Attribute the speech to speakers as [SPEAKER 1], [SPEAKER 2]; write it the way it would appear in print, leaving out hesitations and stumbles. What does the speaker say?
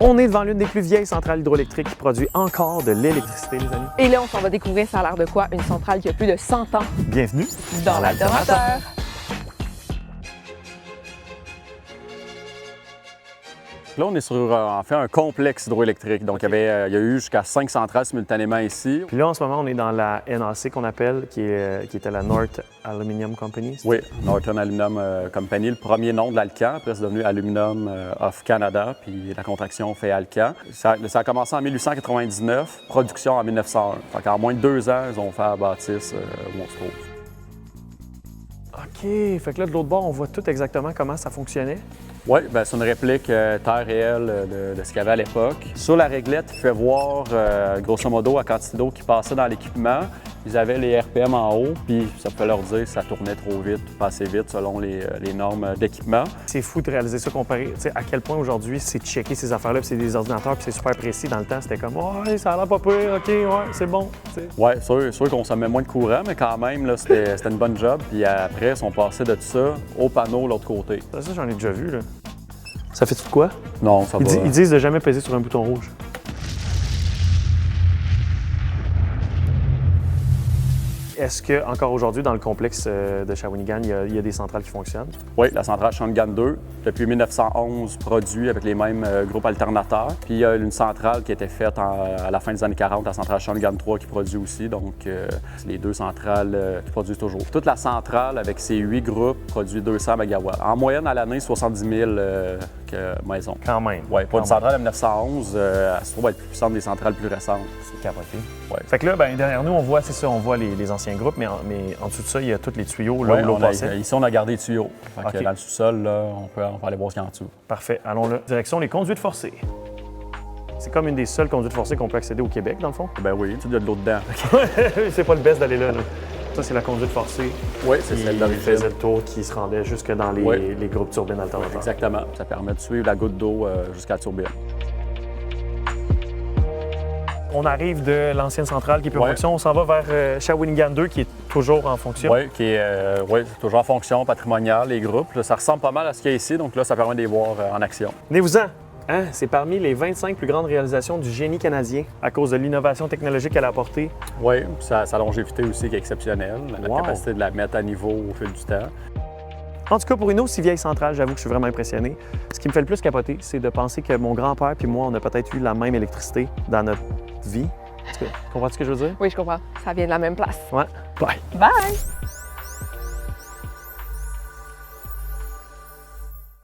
[SPEAKER 1] On est devant l'une des plus vieilles centrales hydroélectriques qui produit encore de l'électricité, les amis.
[SPEAKER 2] Et là, on s'en va découvrir ça a l'air de quoi, une centrale qui a plus de 100 ans
[SPEAKER 1] Bienvenue
[SPEAKER 2] dans l'alternateur.
[SPEAKER 3] Là, on est sur en fait un complexe hydroélectrique. Donc, il y a eu jusqu'à 5 centrales simultanément ici.
[SPEAKER 1] Puis là, en ce moment, on est dans la NAC qu'on appelle, qui était la North Aluminium Company.
[SPEAKER 3] Oui, Northern Aluminum Company, le premier nom de l'Alcan. Après, c'est devenu Aluminum of Canada, puis la contraction fait Alcan. Ça a commencé en 1899, production en 1901. Fait qu'en moins de 2 ans, ils ont fait la bâtisse où on se trouve.
[SPEAKER 1] OK. Fait que là, de l'autre bord, on voit tout exactement comment ça fonctionnait.
[SPEAKER 3] Oui, c'est une réplique terre réelle de ce qu'il y avait à l'époque. Sur la réglette, il fait voir grosso modo la quantité d'eau qui passait dans l'équipement. Ils avaient les RPM en haut, puis ça pouvait leur dire si ça tournait trop vite ou pas assez vite selon les normes d'équipement.
[SPEAKER 1] C'est fou de réaliser ça comparé à quel point aujourd'hui c'est checker ces affaires-là, puis c'est des ordinateurs, puis c'est super précis. Dans le temps, c'était comme « Ouais, ça a l'air pas pire, OK, ouais, c'est bon. »
[SPEAKER 3] Oui, sûr qu'on consommait moins de courant, mais quand même, là, c'était une bonne job. Puis après, ils sont passés de ça au panneau de l'autre côté.
[SPEAKER 1] Ça, j'en ai déjà vu, là. Ça fait-tu de quoi?
[SPEAKER 3] Non, ça va.
[SPEAKER 1] Ils disent de jamais peser sur un bouton rouge. Est-ce qu'encore aujourd'hui, dans le complexe de Shawinigan, il y a des centrales qui fonctionnent?
[SPEAKER 3] Oui, la centrale Shawinigan 2, depuis 1911, produit avec les mêmes groupes alternateurs. Puis il y a une centrale qui a été faite à la fin des années 40, la centrale Shawinigan 3 qui produit aussi. Donc, c'est les deux centrales qui produisent toujours. Toute la centrale, avec ses 8 groupes, produit 200 MW. En moyenne, à l'année, 70 000 maisons.
[SPEAKER 1] Quand même.
[SPEAKER 3] Oui, pour une centrale de 1911, elle se trouve être plus puissante des centrales plus récentes.
[SPEAKER 1] C'est capoté.
[SPEAKER 3] Ouais.
[SPEAKER 1] Fait que là, derrière nous, on voit, c'est ça, on voit les anciens groupes, mais en dessous de ça, il y a tous les tuyaux là où l'eau passait.
[SPEAKER 3] Ici, on a gardé les tuyaux. Fait que
[SPEAKER 1] OK.
[SPEAKER 3] dans le sous-sol, là, on peut aller voir ce qu'il y a en dessous.
[SPEAKER 1] Parfait. Allons là. Direction les conduites forcées. C'est comme une des seules conduites forcées qu'on peut accéder au Québec, dans le fond.
[SPEAKER 3] Ben oui, il y a de l'eau dedans.
[SPEAKER 1] C'est pas le best d'aller là. Ça, c'est la conduite forcée.
[SPEAKER 3] Oui, c'est celle
[SPEAKER 1] qui
[SPEAKER 3] d'origine.
[SPEAKER 1] faisait le tour, qui se rendait jusque dans les groupes turbines alternatives.
[SPEAKER 3] Exactement. Ça permet de suivre la goutte d'eau jusqu'à la turbine.
[SPEAKER 1] On arrive de l'ancienne centrale qui est plus en fonction. On s'en va vers Shawinigan 2 qui est toujours en fonction.
[SPEAKER 3] Oui, qui est toujours en fonction patrimoniale, les groupes. Là, ça ressemble pas mal à ce qu'il y a ici, donc là, ça permet de les voir en action.
[SPEAKER 1] Venez-vous-en! Hein? C'est parmi les 25 plus grandes réalisations du génie canadien à cause de l'innovation technologique qu'elle a apportée.
[SPEAKER 3] Oui, sa longévité aussi qui est exceptionnelle, la
[SPEAKER 1] Wow.
[SPEAKER 3] capacité de la mettre à niveau au fil du temps.
[SPEAKER 1] En tout cas, pour une aussi vieille centrale, j'avoue que je suis vraiment impressionné. Ce qui me fait le plus capoter, c'est de penser que mon grand-père puis moi, on a peut-être eu la même électricité dans notre vie. En tout cas, comprends-tu ce que je veux dire?
[SPEAKER 2] Oui, je comprends. Ça vient de la même place.
[SPEAKER 1] Ouais. Bye!
[SPEAKER 2] Bye!